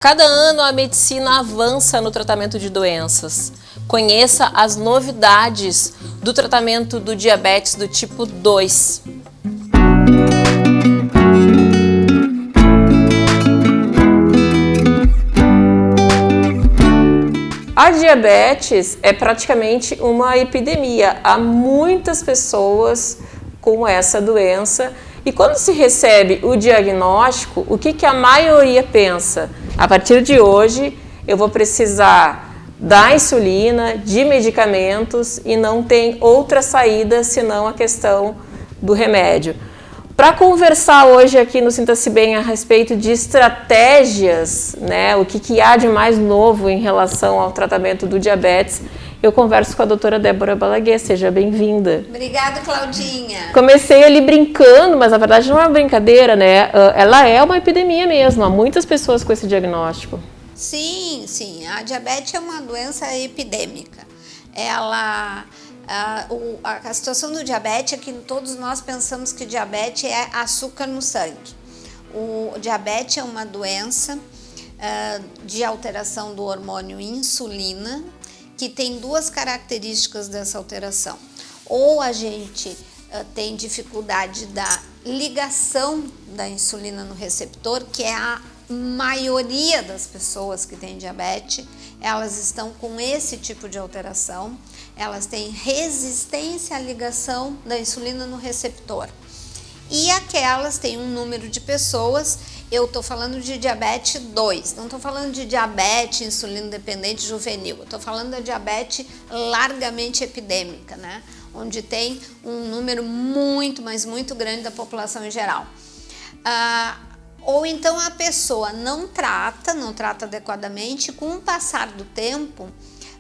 Cada ano a medicina avança no tratamento de doenças. Conheça as novidades do tratamento do diabetes do tipo 2. A diabetes é praticamente uma epidemia. Há muitas pessoas com essa doença. E quando se recebe o diagnóstico, o que a maioria pensa? A partir de hoje, eu vou precisar da insulina, de medicamentos e não tem outra saída senão a questão do remédio. Para conversar hoje aqui no Sinta-se Bem a respeito de estratégias, né, o que há de mais novo em relação ao tratamento do diabetes, eu converso com a doutora Débora Balaguer. Seja bem-vinda. Obrigada, Claudinha. Comecei ali brincando, mas na verdade não é uma brincadeira, né? Ela é uma epidemia mesmo, há muitas pessoas com esse diagnóstico. Sim, a diabetes é uma doença epidêmica. A situação do diabetes é que todos nós pensamos que diabetes é açúcar no sangue. O diabetes é uma doença de alteração do hormônio insulina, que tem duas características dessa alteração. Ou a gente tem dificuldade da ligação da insulina no receptor, que é a maioria das pessoas que têm diabetes, elas estão com esse tipo de alteração, elas têm resistência à ligação da insulina no receptor. E aquelas têm um número de pessoas, eu estou falando de diabetes 2, não estou falando de diabetes insulino dependente juvenil, eu estou falando da diabetes largamente epidêmica, né? Onde tem um número muito, mas muito grande da população em geral. Ou então a pessoa não trata adequadamente, com o passar do tempo,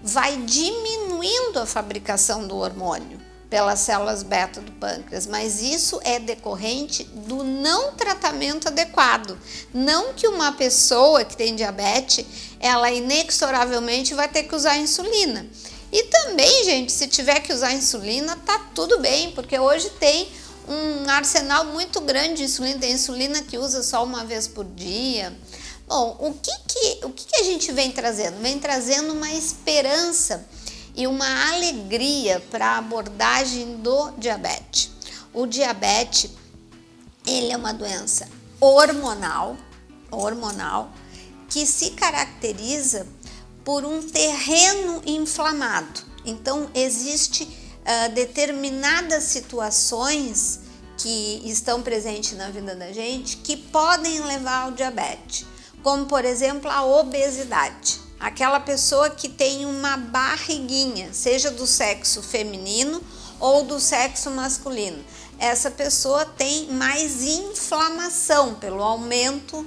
vai diminuindo a fabricação do hormônio pelas células beta do pâncreas, mas isso é decorrente do não tratamento adequado. Não que uma pessoa que tem diabetes, ela inexoravelmente vai ter que usar insulina. E também, gente, se tiver que usar insulina, tá tudo bem, porque hoje tem um arsenal muito grande de insulina, tem insulina que usa só uma vez por dia. Bom, o que a gente vem trazendo? Vem trazendo uma esperança e uma alegria para a abordagem do diabetes. O diabetes, ele é uma doença hormonal, que se caracteriza por um terreno inflamado. Então, existe determinadas situações que estão presentes na vida da gente que podem levar ao diabetes, como, por exemplo, a obesidade. Aquela pessoa que tem uma barriguinha, seja do sexo feminino ou do sexo masculino. Essa pessoa tem mais inflamação pelo aumento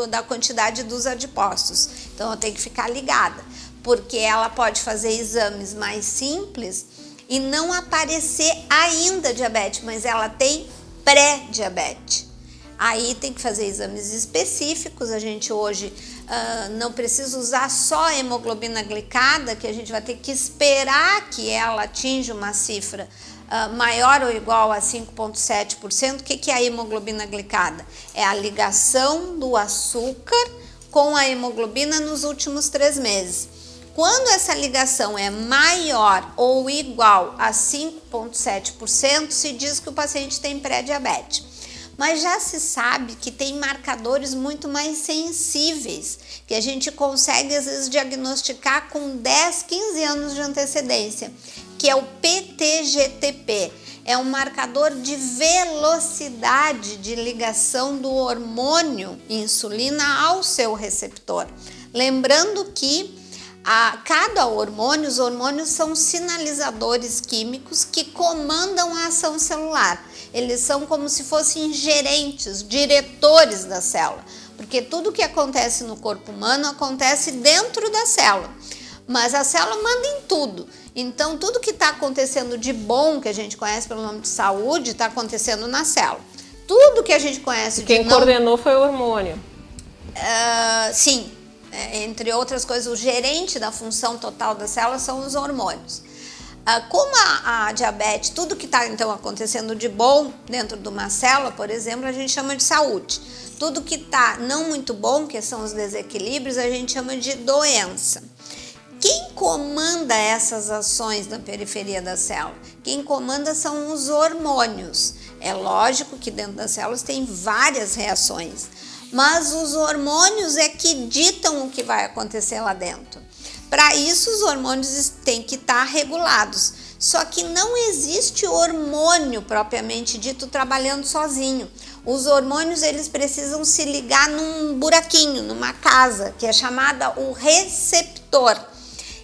da quantidade dos adipócitos. Então, ela tem que ficar ligada, porque ela pode fazer exames mais simples e não aparecer ainda diabetes, mas ela tem pré-diabetes. Aí tem que fazer exames específicos. A gente hoje não precisa usar só a hemoglobina glicada, que a gente vai ter que esperar que ela atinja uma cifra maior ou igual a 5,7%. O que é a hemoglobina glicada? É a ligação do açúcar com a hemoglobina nos últimos 3 meses. Quando essa ligação é maior ou igual a 5,7%, se diz que o paciente tem pré-diabetes. Mas já se sabe que tem marcadores muito mais sensíveis, que a gente consegue às vezes diagnosticar com 10, 15 anos de antecedência, que é o PTGTP. É um marcador de velocidade de ligação do hormônio insulina ao seu receptor. Lembrando que cada hormônio, os hormônios são sinalizadores químicos que comandam a ação celular. Eles são como se fossem gerentes, diretores da célula, porque tudo que acontece no corpo humano acontece dentro da célula, mas a célula manda em tudo. Então, tudo que está acontecendo de bom, que a gente conhece pelo nome de saúde, está acontecendo na célula. Tudo que a gente conhece Quem coordenou foi o hormônio. Sim, entre outras coisas, o gerente da função total da célula são os hormônios. Como a diabetes, tudo que está então acontecendo de bom dentro de uma célula, por exemplo, a gente chama de saúde. Tudo que está não muito bom, que são os desequilíbrios, a gente chama de doença. Quem comanda essas ações na periferia da célula? Quem comanda são os hormônios. É lógico que dentro das células tem várias reações, mas os hormônios é que ditam o que vai acontecer lá dentro. Para isso, os hormônios têm que estar regulados. Só que não existe hormônio propriamente dito trabalhando sozinho. Os hormônios, eles precisam se ligar num buraquinho, numa casa, que é chamada o receptor.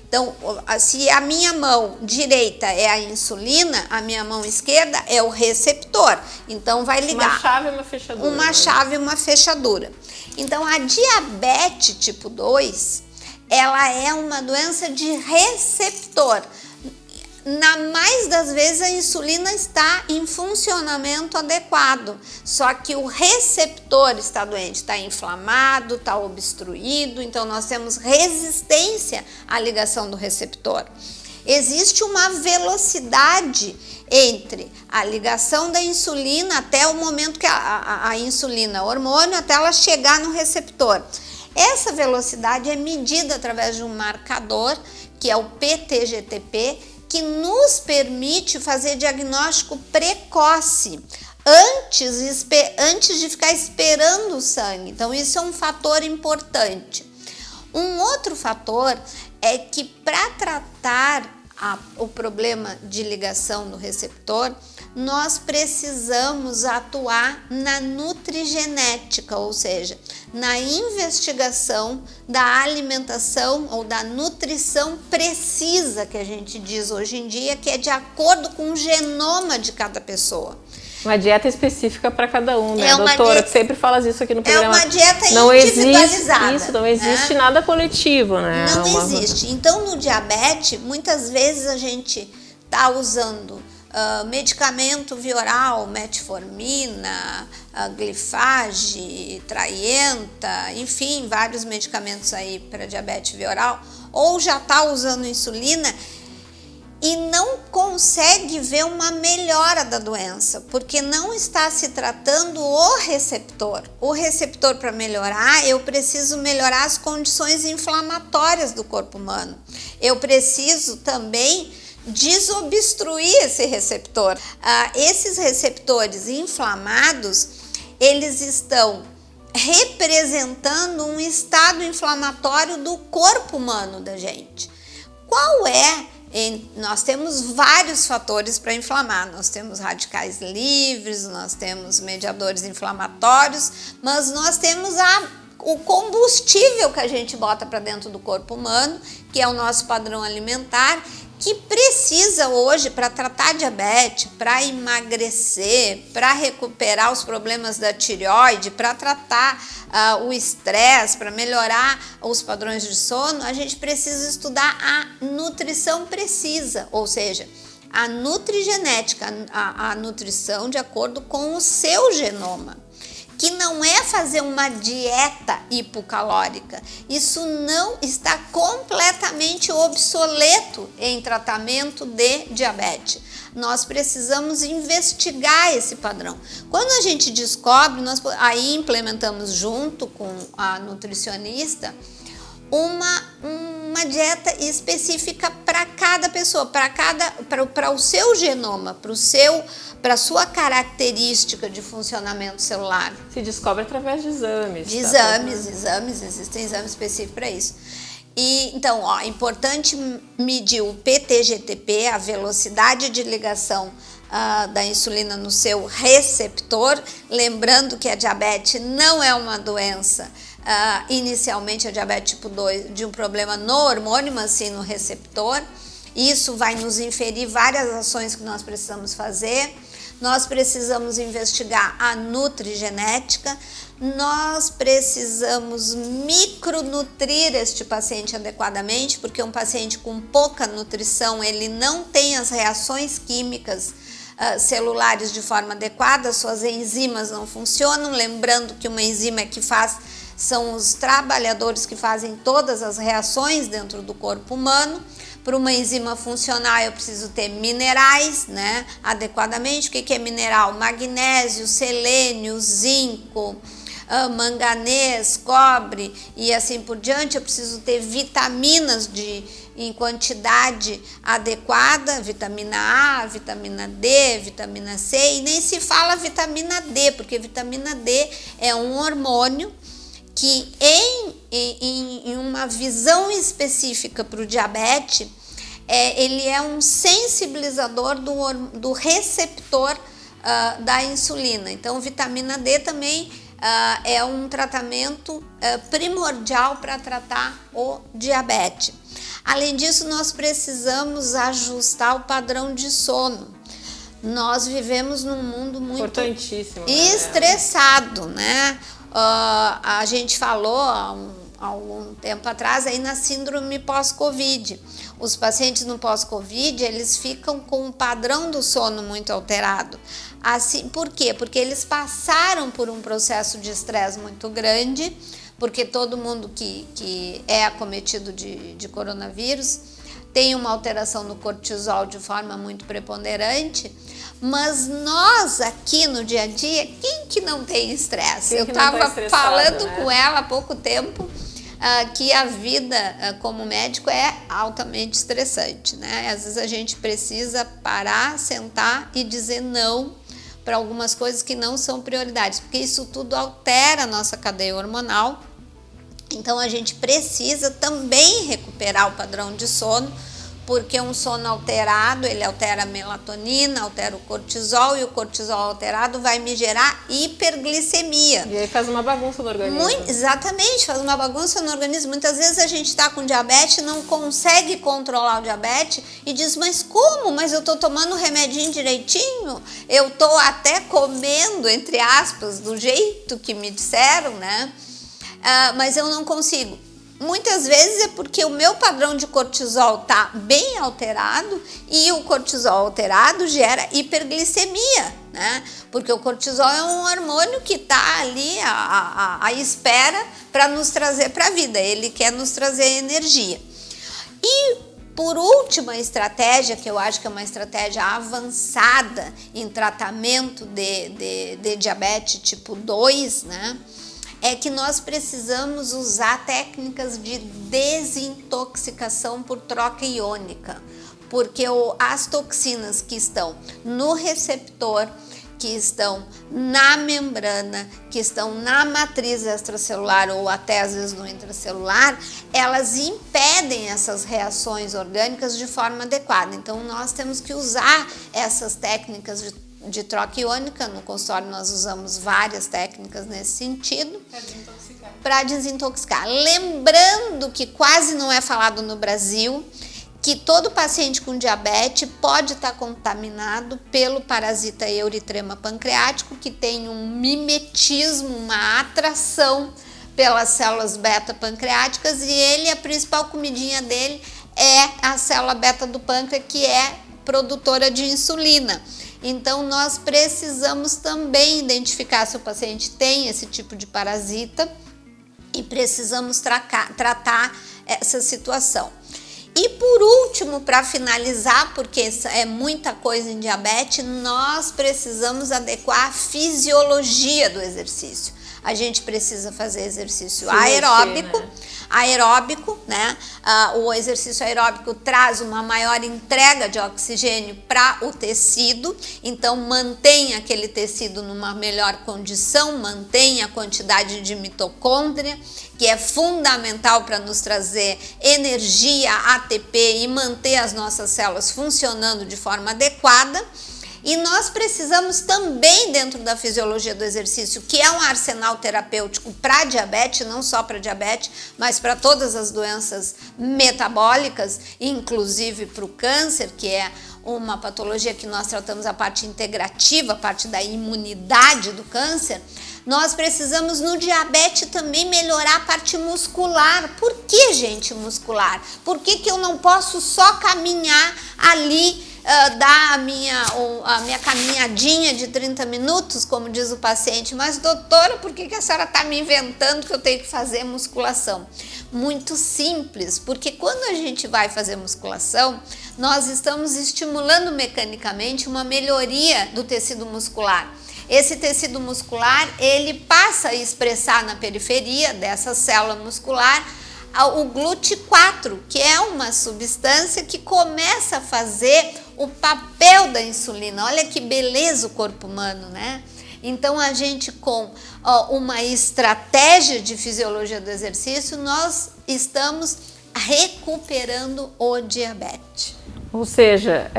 Então, se a minha mão direita é a insulina, a minha mão esquerda é o receptor. Então, vai ligar. Uma chave e uma fechadura. Uma chave e uma fechadura. Então, a diabetes tipo 2, ela é uma doença de receptor. Na mais das vezes a insulina está em funcionamento adequado, só que o receptor está doente, está inflamado, está obstruído, então nós temos resistência à ligação do receptor. Existe uma velocidade entre a ligação da insulina até o momento que a insulina, o hormônio, até ela chegar no receptor. Essa velocidade é medida através de um marcador, que é o PTGTP, que nos permite fazer diagnóstico precoce, antes de ficar esperando o sangue. Então, isso é um fator importante. Um outro fator é que para tratar o problema de ligação do receptor, nós precisamos atuar na nutrigenética, ou seja, na investigação da alimentação ou da nutrição precisa, que a gente diz hoje em dia, que é de acordo com o genoma de cada pessoa. Uma dieta específica para cada um, né, doutora? Que sempre fala isso aqui no programa. É uma dieta não individualizada. Existe, isso, não existe nada coletivo, né? Não existe. Então, no diabetes, muitas vezes a gente está usando medicamento via oral, metformina, glifage, traienta, enfim, vários medicamentos aí para diabetes via oral, ou já está usando insulina e não consegue ver uma melhora da doença, porque não está se tratando o receptor. O receptor, para melhorar, eu preciso melhorar as condições inflamatórias do corpo humano. Eu preciso também desobstruir esse receptor. Esses receptores inflamados, eles estão representando um estado inflamatório do corpo humano da gente. Qual é? Nós temos vários fatores para inflamar, nós temos radicais livres, nós temos mediadores inflamatórios, mas nós temos o combustível que a gente bota para dentro do corpo humano, que é o nosso padrão alimentar, que precisa hoje para tratar diabetes, para emagrecer, para recuperar os problemas da tireoide, para tratar o estresse, para melhorar os padrões de sono, a gente precisa estudar a nutrição precisa, ou seja, a nutrigenética, a nutrição de acordo com o seu genoma, que não é fazer uma dieta hipocalórica. Isso não está completamente obsoleto em tratamento de diabetes. Nós precisamos investigar esse padrão. Quando a gente descobre, nós aí implementamos junto com a nutricionista uma dieta específica para cada pessoa, para o seu genoma, para a sua característica de funcionamento celular. Se descobre através de exames. De exames, existem exames específicos para isso. E, então, é importante medir o PTGTP, a velocidade de ligação da insulina no seu receptor, lembrando que a diabetes não é uma doença, inicialmente a diabetes tipo 2, de um problema no hormônio, mas sim no receptor. Isso vai nos inferir várias ações que nós precisamos fazer. Nós precisamos investigar a nutrigenética, nós precisamos micronutrir este paciente adequadamente, porque um paciente com pouca nutrição, ele não tem as reações químicas celulares de forma adequada, suas enzimas não funcionam, lembrando que uma enzima que são os trabalhadores que fazem todas as reações dentro do corpo humano. Para uma enzima funcionar, eu preciso ter minerais, né, adequadamente. O que é mineral? Magnésio, selênio, zinco, manganês, cobre e assim por diante. Eu preciso ter vitaminas em quantidade adequada, vitamina A, vitamina D, vitamina C, e nem se fala vitamina D, porque vitamina D é um hormônio que em uma visão específica para o diabetes, ele é um sensibilizador do receptor da insulina. Então, vitamina D também é um tratamento primordial para tratar o diabetes. Além disso, nós precisamos ajustar o padrão de sono. Nós vivemos num mundo muito estressado, né? A gente falou há algum tempo atrás aí na síndrome pós-Covid. Os pacientes no pós-Covid, eles ficam com um padrão do sono muito alterado. Assim, por quê? Porque eles passaram por um processo de estresse muito grande, porque todo mundo que é acometido de coronavírus tem uma alteração no cortisol de forma muito preponderante. Mas nós aqui no dia a dia, quem que não tem estresse? Eu estava falando com ela há pouco tempo que a vida como médico é altamente estressante, né? Às vezes a gente precisa parar, sentar e dizer não para algumas coisas que não são prioridades, porque isso tudo altera a nossa cadeia hormonal. Então a gente precisa também recuperar o padrão de sono, porque um sono alterado, ele altera a melatonina, altera o cortisol, e o cortisol alterado vai me gerar hiperglicemia. E aí faz uma bagunça no organismo. Exatamente, faz uma bagunça no organismo. Muitas vezes a gente está com diabetes, não consegue controlar o diabetes e diz, mas como? Mas eu estou tomando o remedinho direitinho? Eu estou até comendo, entre aspas, do jeito que me disseram, né? Mas eu não consigo. Muitas vezes é porque o meu padrão de cortisol está bem alterado, e o cortisol alterado gera hiperglicemia, né? Porque o cortisol é um hormônio que está ali à espera para nos trazer para a vida, ele quer nos trazer energia. E por última estratégia, que eu acho que é uma estratégia avançada em tratamento de diabetes tipo 2, né? É que nós precisamos usar técnicas de desintoxicação por troca iônica, porque as toxinas que estão no receptor, que estão na membrana, que estão na matriz extracelular ou até às vezes no intracelular, elas impedem essas reações orgânicas de forma adequada. Então nós temos que usar essas técnicas de troca iônica. No consultório nós usamos várias técnicas nesse sentido para desintoxicar. Lembrando que quase não é falado no Brasil que todo paciente com diabetes pode estar contaminado pelo parasita Erythrema pancreático, que tem um mimetismo, uma atração pelas células beta pancreáticas, e a principal comidinha dele é a célula beta do pâncreas, que é produtora de insulina. Então, nós precisamos também identificar se o paciente tem esse tipo de parasita e precisamos tratar essa situação. E por último, para finalizar, porque é muita coisa em diabetes, nós precisamos adequar a fisiologia do exercício. A gente precisa fazer exercício aeróbico, né? O exercício aeróbico traz uma maior entrega de oxigênio para o tecido, então mantém aquele tecido numa melhor condição, mantém a quantidade de mitocôndria, que é fundamental para nos trazer energia, ATP, e manter as nossas células funcionando de forma adequada. E nós precisamos também, dentro da fisiologia do exercício, que é um arsenal terapêutico para diabetes, não só para diabetes, mas para todas as doenças metabólicas, inclusive para o câncer, que é uma patologia que nós tratamos a parte integrativa, a parte da imunidade do câncer. Nós precisamos no diabetes também melhorar a parte muscular. Por que, gente, muscular? Por que eu não posso só caminhar ali dar a minha caminhadinha de 30 minutos, como diz o paciente, mas doutora, por que a senhora está me inventando que eu tenho que fazer musculação? Muito simples, porque quando a gente vai fazer musculação, nós estamos estimulando mecanicamente uma melhoria do tecido muscular. Esse tecido muscular, ele passa a expressar na periferia dessa célula muscular o GLUT4, que é uma substância que começa a fazer o papel da insulina. Olha que beleza o corpo humano, né? Então, a gente com uma estratégia de fisiologia do exercício, nós estamos recuperando o diabetes. Ou seja,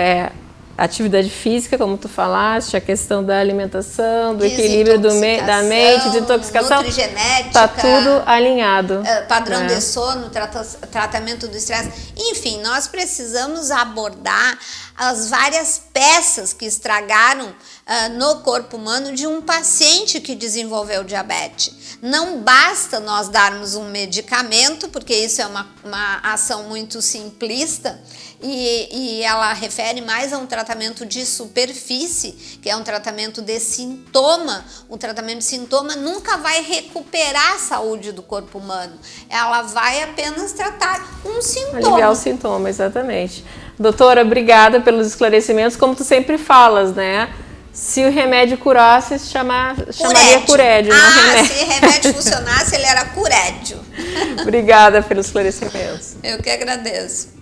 atividade física, como tu falaste, a questão da alimentação, do equilíbrio da mente, desintoxicação, nutrigenética, tá tudo alinhado. Padrão de sono, tratamento do estresse. Enfim, nós precisamos abordar as várias peças que estragaram no corpo humano de um paciente que desenvolveu diabetes. Não basta nós darmos um medicamento, porque isso é uma ação muito simplista, e ela refere mais a um tratamento de superfície, que é um tratamento de sintoma. O tratamento de sintoma nunca vai recuperar a saúde do corpo humano, ela vai apenas tratar um sintoma. Aliviar o sintoma, exatamente. Doutora, obrigada pelos esclarecimentos, como tu sempre falas, né? Se o remédio curasse, chamaria curédio, não remédio. Se remédio funcionasse, ele era curédio. Obrigada pelos esclarecimentos. Eu que agradeço.